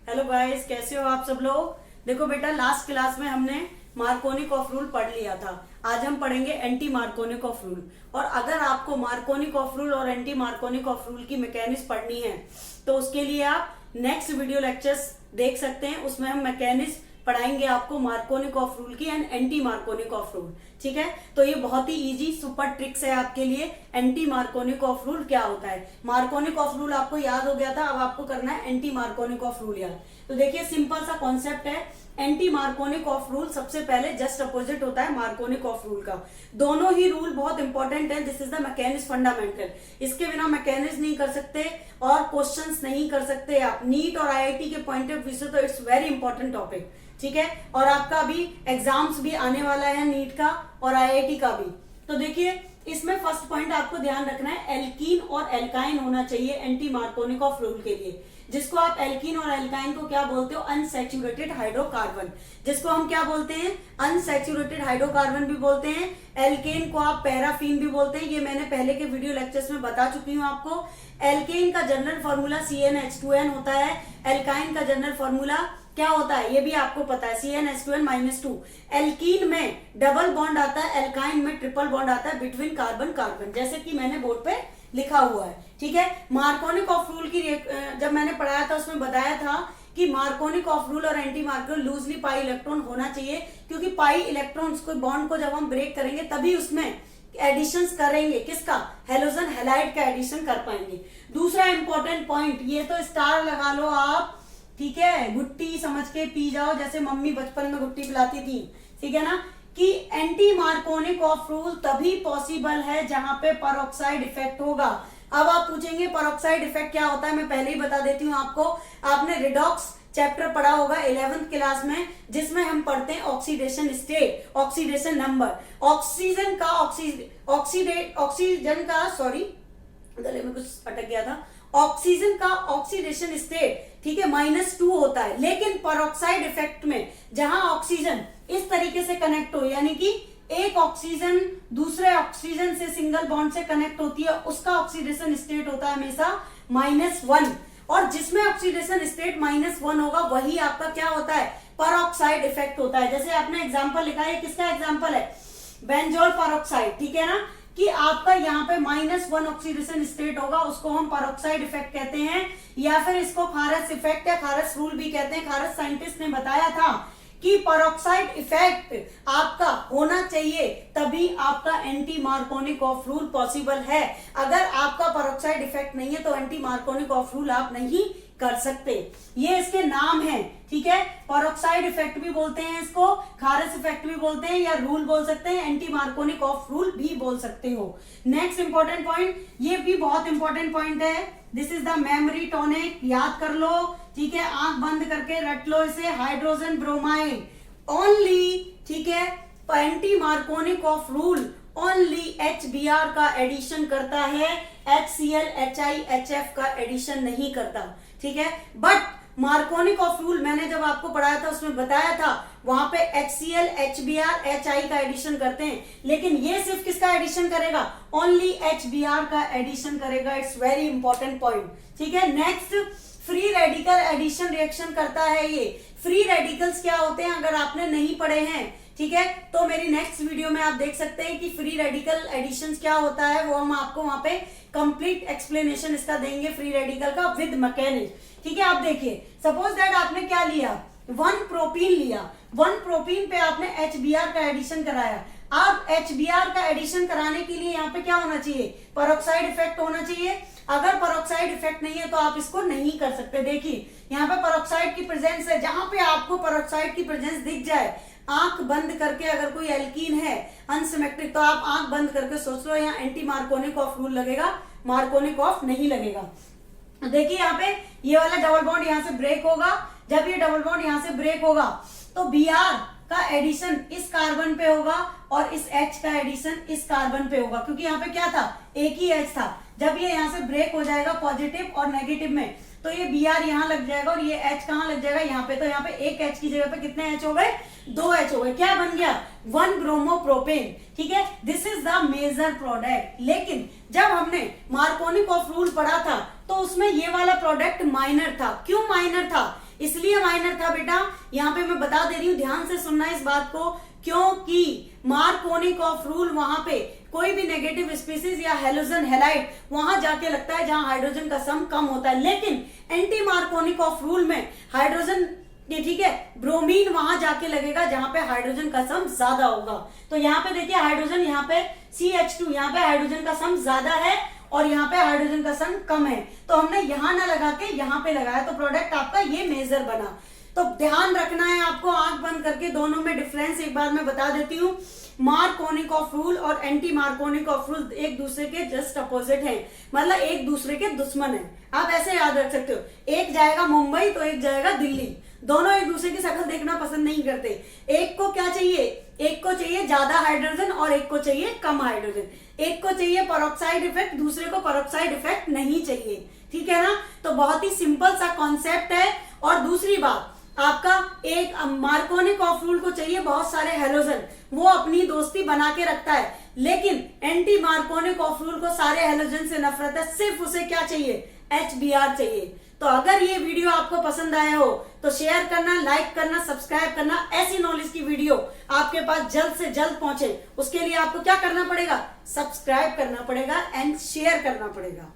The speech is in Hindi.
हेलो गाइस, कैसे हो आप सब लोग। देखो बेटा, लास्ट क्लास में हमने मार्कोनिक ऑफ रूल पढ़ लिया था। आज हम पढ़ेंगे एंटी मार्कोनिक ऑफ रूल। और अगर आपको मार्कोनिक ऑफ रूल और एंटी मार्कोनिक ऑफ रूल की मैकेनिक्स पढ़नी है तो उसके लिए आप नेक्स्ट वीडियो लेक्चर्स देख सकते हैं। उसमें हम मैकेनिक्स पढ़ाएंगे आपको मार्कोनिक ऑफ रूल की and anti Markovnikov of rule. ठीक है, तो ये बहुत ही इजी सुपर ट्रिक्स है आपके लिए। एंटी मार्कोनिक ऑफ रूल क्या होता है, मार्कोनिक ऑफ रूल आपको याद हो गया था, अब आपको करना है एंटी मार्कोनिक ऑफ रूल याद। तो देखिए, सिंपल सा कॉन्सेप्ट है। एंटी मार्कोनिक ऑफ रूल सबसे पहले जस्ट अपोजिट होता है मार्कोनिक ऑफ रूल का। दोनों ही रूल बहुत इंपॉर्टेंट है। This is the mechanics fundamental. इसके बिना मैकेनिक्स नहीं कर सकते और क्वेश्चंस नहीं कर सकते आप। नीट और आईआईटी के पॉइंट ऑफ व्यू से तो इट्स वेरी इंपॉर्टेंट टॉपिक। ठीक है, और आपका अभी एग्जाम्स भी आने वाला है नीट का और आईआईटी का भी। तो देखिए, इसमें फर्स्ट पॉइंट आपको ध्यान रखना है, एल्कीन और एल्काइन होना चाहिए एंटी मार्कोनिक ऑफ रूल के लिए। जिसको आप एल्कीन और एल्काइन को क्या बोलते हो, अनसैचुरेटेड हाइड्रोकार्बन। जिसको हम क्या बोलते हैं, अनसैचुरेटेड हाइड्रोकार्बन भी बोलते हैं। एल्केन को आप पैराफिन भी बोलते हैं। ये मैंने पहले के वीडियो लेक्चर्स में बता चुकी हूँ आपको। एल्केन का जनरल फॉर्मूला CnH2n होता है। एल्काइन का जनरल फॉर्मूला क्या होता है ये भी आपको पता है, CnH2n-2। एल्कीन में डबल बॉन्ड आता है, एल्काइन में ट्रिपल बॉन्ड आता है बिटवीन कार्बन कार्बन, जैसे कि मैंने बोर्ड पे लिखा हुआ है। ठीक है, मार्कोनिक ऑफ रूल की जब मैंने पढ़ाया था उसमें बताया था कि मार्कोनिक ऑफ रूल और anti Markovnikov loosely pi electron होना चाहिए, क्योंकि पाई इलेक्ट्रॉन्स को बॉन्ड को जब हम ब्रेक करेंगे तभी उसमें एडिशंस करेंगे। किसका, हेलोजन हैलाइड का एडिशन कर पाएंगे। दूसरा इंपॉर्टेंट पॉइंट, ये तो स्टार लगा लो आप, ठीक है, गुट्टी समझ के पी जाओ जैसे मम्मी बचपन में गुट्टी पिलाती थी। ठीक है ना, कि एंटी मार्कोनिक ऑफ रूल तभी पॉसिबल है जहां पे परऑक्साइड इफेक्ट होगा। अब आप पूछेंगे परऑक्साइड इफेक्ट क्या होता है, मैं पहले ही बता देती हूँ आपको। आपने रिडॉक्स चैप्टर पढ़ा होगा 11th क्लास में, जिसमें हम पढ़ते हैं oxidation state, oxidation number. Oxygen का सॉरी गले में कुछ अटक गया था। ऑक्सीजन का ऑक्सीडेशन स्टेट, ठीक है, -2 होता है। लेकिन परऑक्साइड इफेक्ट में जहां ऑक्सीजन इस तरीके से कनेक्ट हो, यानी कि एक ऑक्सीजन दूसरे ऑक्सीजन से सिंगल बॉन्ड से कनेक्ट होती है, उसका ऑक्सीडेशन स्टेट होता है हमेशा -1। और जिसमें ऑक्सीडेशन स्टेट -1 होगा वही आपका क्या होता है, परऑक्साइड इफेक्ट होता है। जैसे आपने एग्जांपल लिखा है, किसका एग्जांपल है, बेंजोल परऑक्साइड। ठीक है ना, कि आपका यहाँ पे -1 ऑक्सीडेशन स्टेट होगा, उसको हम परऑक्साइड इफेक्ट कहते हैं, या फिर इसको खारस इफेक्ट या खारस रूल भी कहते हैं। खारस साइंटिस्ट ने बताया था कि परऑक्साइड इफेक्ट आपका होना चाहिए, तभी आपका anti Markovnikov of rule possible है। अगर आपका परऑक्साइड इफेक्ट नहीं है तो एंटी मार्कोनिक ऑफ रूल आप नहीं कर सकते। ये इसके नाम है। ठीक है, परऑक्साइड इफेक्ट भी बोलते हैं इसको, खारस इफेक्ट भी बोलते हैं, या रूल बोल सकते हैं, एंटी मार्कोनिक ऑफ रूल भी बोल सकते हो। नेक्स्ट इंपॉर्टेंट पॉइंट, ये भी बहुत इंपॉर्टेंट पॉइंट है, this is the memory tonic, याद कर लो। ठीक है, आंख बंद करके रट लो इसे, हाइड्रोजन ब्रोमाइड ओनली। ठीक है, anti Markovnikov of rule only HBr का एडिशन करता है, HCl HiHF का एडिशन नहीं करता। ठीक है, बट मार्कोनिक ऑफ रूल मैंने जब आपको पढ़ाया था उसमें बताया था, वहां पे HCl HBr HI का एडिशन करते हैं, लेकिन ये सिर्फ किसका एडिशन करेगा, ओनली HBr का एडिशन करेगा। It's very important point. ठीक है, next, free radical addition reaction करता है ये। फ्री रेडिकल्स क्या होते हैं, अगर आपने नहीं पढ़े हैं, ठीक है, तो मेरी नेक्स्ट वीडियो में आप देख सकते हैं कि फ्री रेडिकल एडिशन क्या होता है, वो हम आपको वहां पे कंप्लीट एक्सप्लेनेशन इसका देंगे, फ्री रेडिकल का विद मैकेनिज्म। ठीक है, आप देखिए, सपोज दैट आपने क्या लिया, 1 प्रोपीन लिया, 1 प्रोपीन पे आपने HBr का एडिशन कराया। अब HBr का एडिशन कराने के लिए यहाँ पे क्या होना चाहिए, परऑक्साइड इफेक्ट होना चाहिए। अगर परऑक्साइड इफेक्ट नहीं है तो आप इसको नहीं कर सकते। देखिए, यहाँ पे परऑक्साइड की प्रेजेंस है, जहां पे आपको परऑक्साइड की प्रेजेंस दिख जाए, आंख बंद करके, अगर कोई एल्कीन है अनसिमेट्रिक, तो आप आंख बंद करके सोच लो यहाँ एंटी मार्कोनिक ऑफ रूल लगेगा, मार्कोनिक ऑफ नहीं लगेगा। देखिए, यहाँ पे ये वाला डबल बॉन्ड यहाँ से ब्रेक होगा। जब ये डबल बॉन्ड यहाँ से ब्रेक होगा तो Br का एडिशन इस कार्बन पे होगा और इस H का एडिशन इस कार्बन पे होगा, क्योंकि यहाँ पे क्या था, एक ही H था। जब ये यहाँ से ब्रेक हो जाएगा पॉजिटिव और नेगेटिव में, तो ये Br यहाँ लग जाएगा और ये H कहाँ लग जाएगा, यहाँ पे। तो यहाँ पे एक H की जगह पे कितने H हो गए, 2 H हो गए। क्या बन गया, 1 ब्रोमोप्रोपेन। ठीक है, this is the major product. लेकिन जब हमने मार्कोनिक ऑफ रूल पढ़ा था तो उसमें ये वाला प्रोडक्ट माइनर था। क्यों माइनर था, इसलिए माइनर था बेटा, यहाँ पे मैं बता दे रही हूँ, ध्यान से सुनना इस बात को, क्योंकि मार्कोनिकॉफ रूल वहां पे कोई भी नेगेटिव स्पीसीज या हेलोजन हेलाइड वहां जाके लगता है जहां हाइड्रोजन का सम कम होता है, लेकिन एंटी मार्कोनिकॉफ रूल में हाइड्रोजन ये ठीक है ब्रोमीन वहां जाके लगेगा जहां पे हाइड्रोजन का सम ज्यादा होगा। तो यहाँ पे देखिए हाइड्रोजन, यहाँ पे CH2, यहाँ पे हाइड्रोजन का सम ज्यादा है और यहाँ पे हाइड्रोजन का सम कम है, तो हमने यहाँ ना लगा के यहाँ पे लगाया, तो प्रोडक्ट आपका ये मेजर बना। तो ध्यान रखना है आपको, आंख बंद करके दोनों में डिफरेंस एक बार मैं बता देती हूँ। मार्कोनिकॉफ रूल और एंटी मार्कोनिकॉफ रूल एक दूसरे के जस्ट अपोजिट हैं, मतलब एक दूसरे के दुश्मन हैं। आप ऐसे याद रख सकते हो, एक जाएगा मुंबई तो एक जाएगा दिल्ली, दोनों एक दूसरे की शक्ल देखना पसंद नहीं करते। एक को क्या चाहिए, एक को चाहिए ज्यादा हाइड्रोजन और एक को चाहिए कम हाइड्रोजन, एक को चाहिए पेरोक्साइड इफेक्ट, दूसरे को पेरोक्साइड इफेक्ट नहीं चाहिए, ठीक है ना। तो बहुत ही सिंपल सा कॉन्सेप्ट है। और दूसरी बात, आपका एक मार्कोनिकॉफ रूल को चाहिए बहुत सारे हेलोजन, वो अपनी दोस्ती बना के रखता है, लेकिन एंटी मार्कोनिकॉफ रूल को सारे हेलोजन से नफरत है, सिर्फ उसे क्या चाहिए, HBr चाहिए। तो अगर ये वीडियो आपको पसंद आया हो तो शेयर करना, लाइक करना, सब्सक्राइब करना, ऐसी नॉलेज की वीडियो आपके पास जल्द से जल्द पहुंचे, उसके लिए आपको क्या करना पड़ेगा, सब्सक्राइब करना पड़ेगा एंड शेयर करना पड़ेगा।